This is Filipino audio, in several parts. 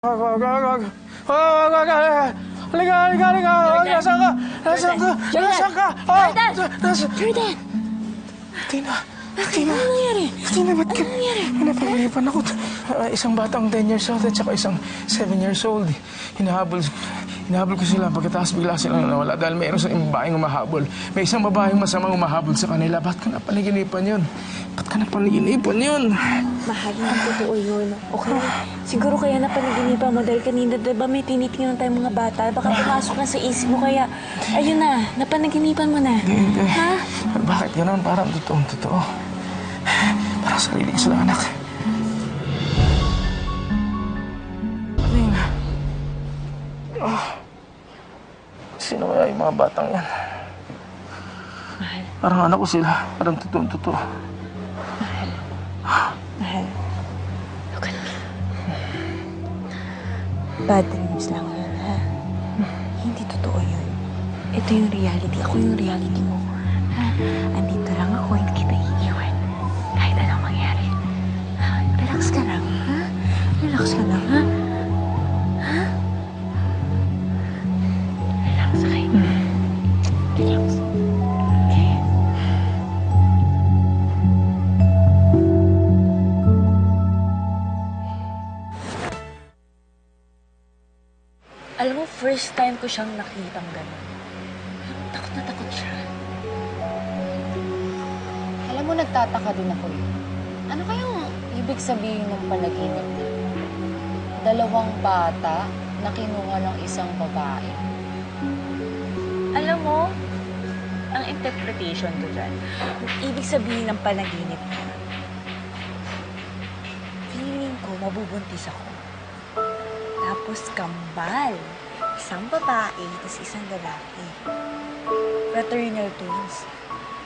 Halika! Nasaan ka? Nasaan ka? Nasaan ka? Jordan! Tina! Ano nangyari? Tina, ba't ka? Ano nangyari? Napagalipan ako. Isang batang 10 years old at saka isang 7 years old. Hinahabol ko sila. Pagkatapos bigla silang nawala dahil mayroon sa babaeng umahabol. May isang babaeng masamang umahabol sa kanila. Ba't ka napanaginipan yun? Ba't ka napanaginipan yun? Mahal, hindi totoo yun. Okay? Siguro kaya napanaginipan mo dahil kanina, diba may tinitingnan tayong mga bata? Baka pumasok na sa isip mo kaya, ayun na, napanaginipan mo na. Hindi. Ha? Bakit gano'n? Parang totoo. Parang sarili ko sila anak. Nina. Sino kaya yung mga batang yan? Mahal. Parang anak ko sila. Parang totoo. Mahal. Look at me. Bad dreams lang yun, ha? Hindi totoo yun. Ito yung reality. Ako yung reality mo. Ha? Andito lang ako, hindi kita iiwan. Kahit anong mangyari. Ha? Relax ka lang, ha? Relax ka lang, ha? Ha? Relax, okay? Relax. Okay? Alam mo, first time ko siyang nakitang gano'n. Takot na takot siya. Alam mo, nagtataka din ako eh. Ano kayang ibig sabihin ng panaginip niya? 2 bata na kinuha ng isang babae. Alam mo, ang interpretation ko dyan, ibig sabihin ng panaginip niya, feeling ko mabubuntis ako. Tapos kambal. Isang babae, tapos isang lalaki. Fraternal twins.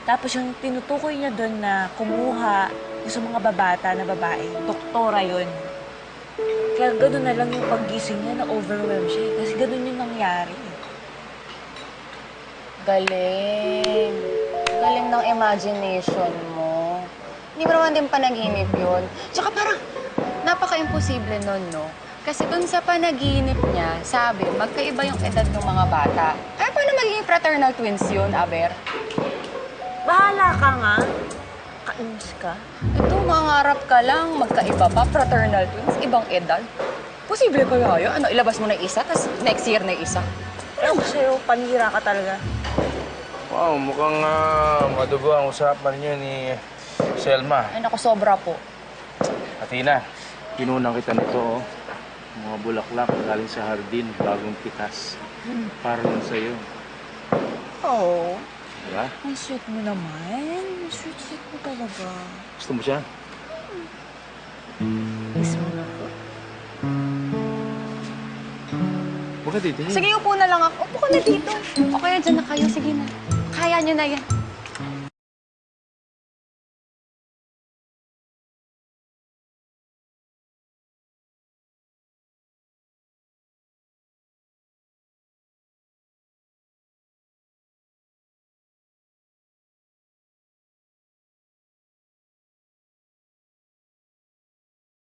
Tapos yung tinutukoy niya doon na kumuha yung sa mga babata na babae, doktora yun. Kaya gano'n na lang yung paggising niya na overwhelmed siya. Kasi gano'n yung nangyari. Galing. Galing ng imagination mo. Hindi mo naman din panaginip yun. Tsaka parang napaka-imposible nun, no? Kasi dun sa panaginip niya, sabi, magkaiba yung edad ng mga bata. Ay, paano magiging fraternal twins yun, Aber? Bahala ka nga. Kainis ka. Ito, mangarap ka lang, magkaiba pa, fraternal twins, ibang edad. Posible kaya yun? Ano, ilabas mo na isa, tapos next year na isa? Ewan ko sa'yo, panira ka talaga. Wow, mukhang madugo ang usapan niyo ni Selma. Ay, naku, sobra po. Athena, pinunang kita nito, oh. Mga bulaklak galing sa hardin, bagong pitas. Para lang sa'yo. Oo. Diba? Ang sweet mo naman. Ang sweet mo talaga. Gusto mo siya? Kiss mo na po. Huwag ka dito. Sige, upo na lang ako. Upo ka na dito. O kaya dyan na kayo. Sige na. Kaya nyo na yan.